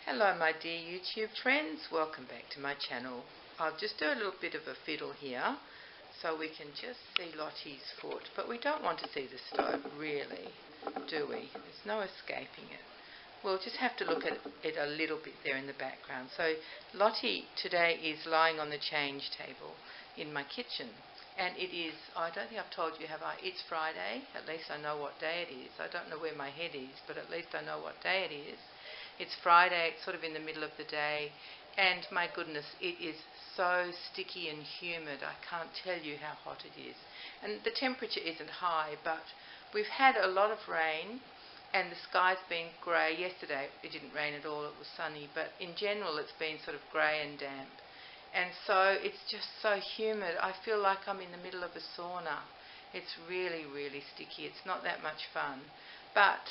Hello my dear YouTube friends, welcome back to my channel. I'll just do a little bit of a fiddle here so we can just see Lottie's foot, but we don't want to see the stove really, do we? There's no escaping it. We'll just have to look at it a little bit there in the background. So Lottie today is lying on the change table in my kitchen, and it is, I don't think I've told you, have I? It's Friday. At least I know what day it is. I don't know where my head is, but at least I know what day it is. It's Friday, it's sort of in the middle of the day, and my goodness, it is so sticky and humid. I can't tell you how hot it is. And the temperature isn't high, but we've had a lot of rain, and the sky's been grey. Yesterday it didn't rain at all, it was sunny, but in general it's been sort of grey and damp. And so it's just so humid. I feel like I'm in the middle of a sauna. It's really, really sticky. It's not that much fun. But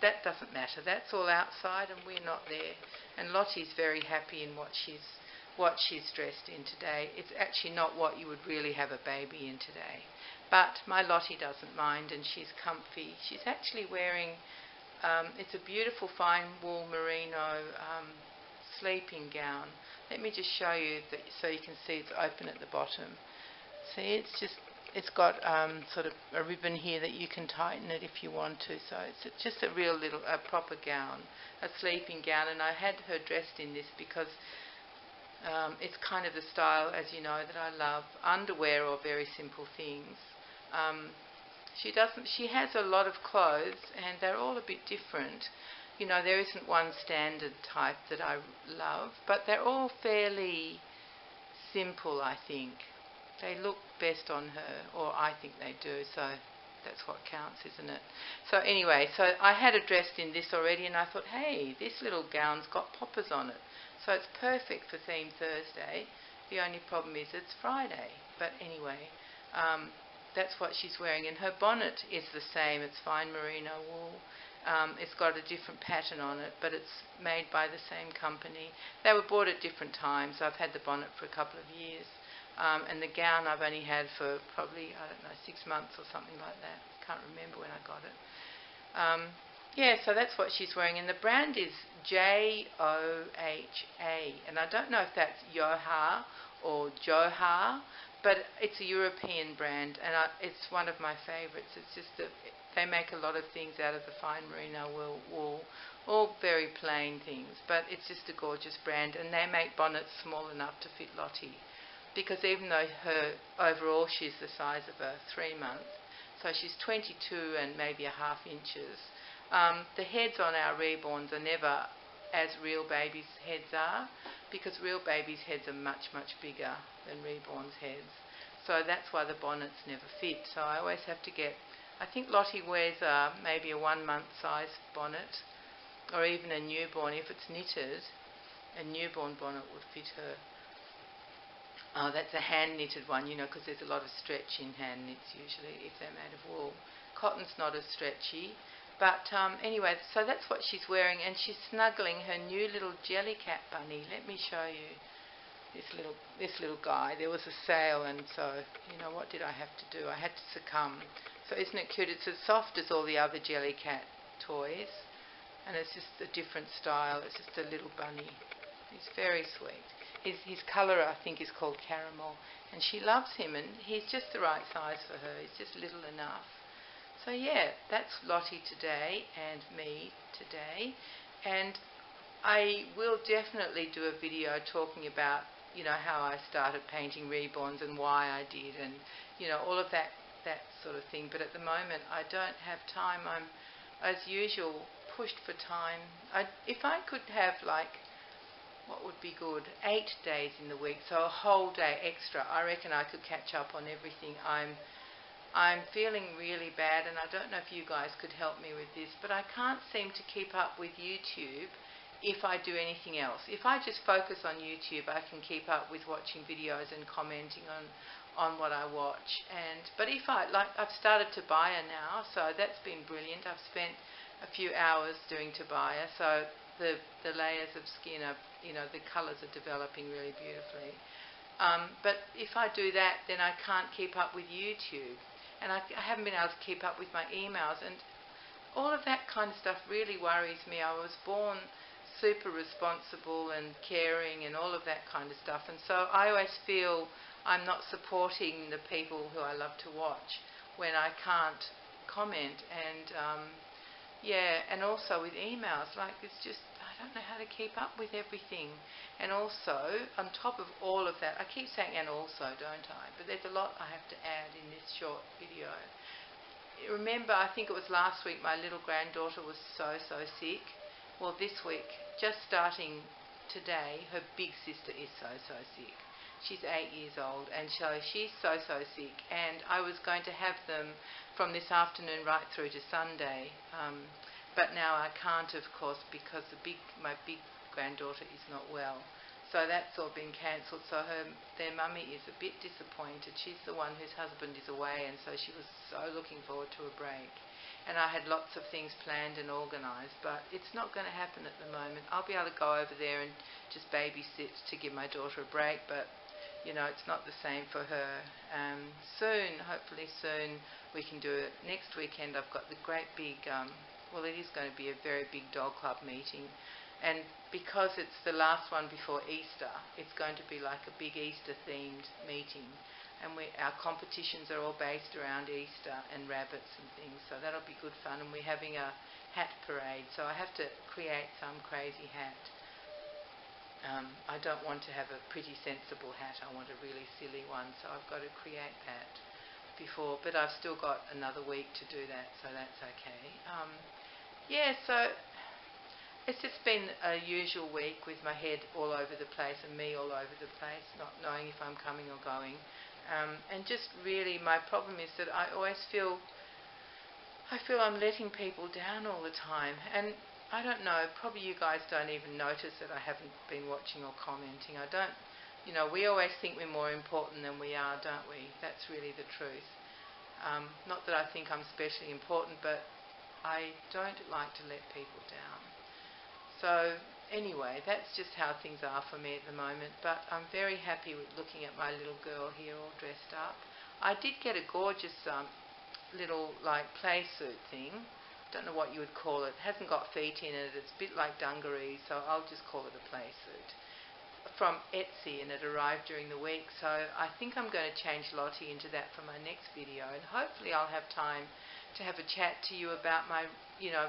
that doesn't matter. That's all outside and we're not there. And Lottie's very happy in what she's dressed in today. It's actually not what you would really have a baby in today. But my Lottie doesn't mind and she's comfy. She's actually wearing, it's a beautiful fine wool merino sleeping gown. Let me just show you that so you can see it's open at the bottom. See, it's got sort of a ribbon here that you can tighten it if you want to. So it's just a real little, a proper gown, a sleeping gown. And I had her dressed in this because it's kind of the style, as you know, that I love. Underwear or very simple things. She has a lot of clothes and they're all a bit different. You know, there isn't one standard type that I love, but they're all fairly simple, I think. They look best on her, or I think they do, so that's what counts, isn't it? So anyway, so I had her dressed in this already, and I thought, hey, this little gown's got poppers on it. So it's perfect for Theme Thursday. The only problem is it's Friday. But anyway, that's what she's wearing. And her bonnet is the same. It's fine merino wool. It's got a different pattern on it, but it's made by the same company. They were bought at different times. I've had the bonnet for a couple of years. And the gown I've only had for probably, I don't know, 6 months or something like that. Can't remember when I got it. Yeah, so that's what she's wearing. And the brand is Joha. And I don't know if that's Joha or Joha, but it's a European brand. And it's one of my favourites. It's just that they make a lot of things out of the fine merino wool. All very plain things. But it's just a gorgeous brand. And they make bonnets small enough to fit Lottie. Because even though her overall she's the size of a 3 month, so she's 22 and maybe a half inches, the heads on our reborns are never as real babies' heads are, because real babies' heads are much, much bigger than reborns' heads. So that's why the bonnets never fit. So I always have to get, I think Lottie wears maybe a 1 month size bonnet, or even a newborn. If it's knitted, a newborn bonnet would fit her. Oh, that's a hand-knitted one, you know, because there's a lot of stretch in hand knits usually if they're made of wool. Cotton's not as stretchy. But anyway, so that's what she's wearing, and she's snuggling her new little Jellycat bunny. Let me show you this little guy. There was a sale, and so, you know, what did I have to do? I had to succumb. So isn't it cute? It's as soft as all the other Jellycat toys, and it's just a different style. It's just a little bunny. He's very sweet. His colour, I think, is called Caramel, and she loves him, and he's just the right size for her. He's just little enough. So yeah, that's Lottie today and me today, and I will definitely do a video talking about, you know, how I started painting reborns and why I did, and, you know, all of that sort of thing. But at the moment, I don't have time. I'm, as usual, pushed for time. If I could have, like, what would be good? 8 days in the week, so a whole day extra. I reckon I could catch up on everything. I'm feeling really bad, and I don't know if you guys could help me with this, but I can't seem to keep up with YouTube if I do anything else. If I just focus on YouTube, I can keep up with watching videos and commenting on what I watch. But if I've started Tobiah now, so that's been brilliant. I've spent a few hours doing Tobiah, so the layers of skin are, you know, the colours are developing really beautifully. But if I do that, then I can't keep up with YouTube, and I haven't been able to keep up with my emails, and all of that kind of stuff really worries me. I was born super responsible and caring and all of that kind of stuff. And so I always feel I'm not supporting the people who I love to watch when I can't comment. And and also with emails, like it's just, I don't know how to keep up with everything. And also, on top of all of that, I keep saying and also, don't I? But there's a lot I have to add in this short video. Remember, I think it was last week, my little granddaughter was so sick. Well, this week, just starting today, her big sister is so sick. She's 8 years old, and so she's so sick. And I was going to have them from this afternoon right through to Sunday, but now I can't, of course, because my big granddaughter is not well. So that's all been cancelled. So their mummy is a bit disappointed. She's the one whose husband is away, and so she was so looking forward to a break. And I had lots of things planned and organised, but it's not going to happen at the moment. I'll be able to go over there and just babysit to give my daughter a break, but you know, it's not the same for her. Soon, hopefully soon, we can do it. Next weekend I've got the great big, it is going to be a very big dog club meeting. And because it's the last one before Easter, it's going to be like a big Easter-themed meeting. And our competitions are all based around Easter and rabbits and things, so that'll be good fun. And we're having a hat parade, so I have to create some crazy hat. I don't want to have a pretty sensible hat. I want a really silly one, so I've got to create that before. But I've still got another week to do that, so that's okay. So it's just been a usual week with my head all over the place and me all over the place, not knowing if I'm coming or going. And just really my problem is that I always feel I'm letting people down all the time. And I don't know, probably you guys don't even notice that I haven't been watching or commenting. We always think we're more important than we are, don't we? That's really the truth. Not that I think I'm especially important, but I don't like to let people down. So anyway, that's just how things are for me at the moment, but I'm very happy with looking at my little girl here all dressed up. I did get a gorgeous little play suit thing. Don't know what you would call it. It hasn't got feet in it. It's a bit like dungarees, so I'll just call it a play suit. From Etsy, and it arrived during the week, so I think I'm going to change Lottie into that for my next video, and hopefully I'll have time to have a chat to you about my,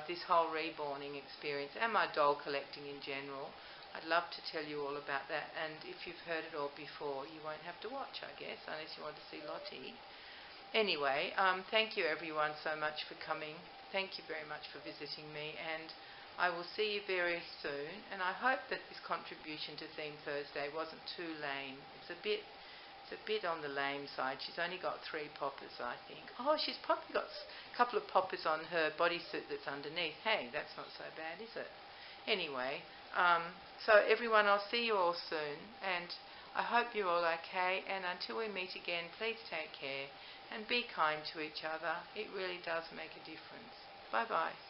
this whole reborning experience and my doll collecting in general. I'd love to tell you all about that, and if you've heard it all before, you won't have to watch, I guess, unless you want to see Lottie. Anyway, thank you everyone so much for coming. Thank you very much for visiting me, and I will see you very soon. And I hope that this contribution to Theme Thursday wasn't too lame. It's a bit on the lame side. She's only got 3 poppers, I think. Oh, she's probably got a couple of poppers on her bodysuit that's underneath. Hey, that's not so bad, is it? Anyway, so everyone, I'll see you all soon, and I hope you're all okay. And until we meet again, please take care and be kind to each other. It really does make a difference. Bye-bye.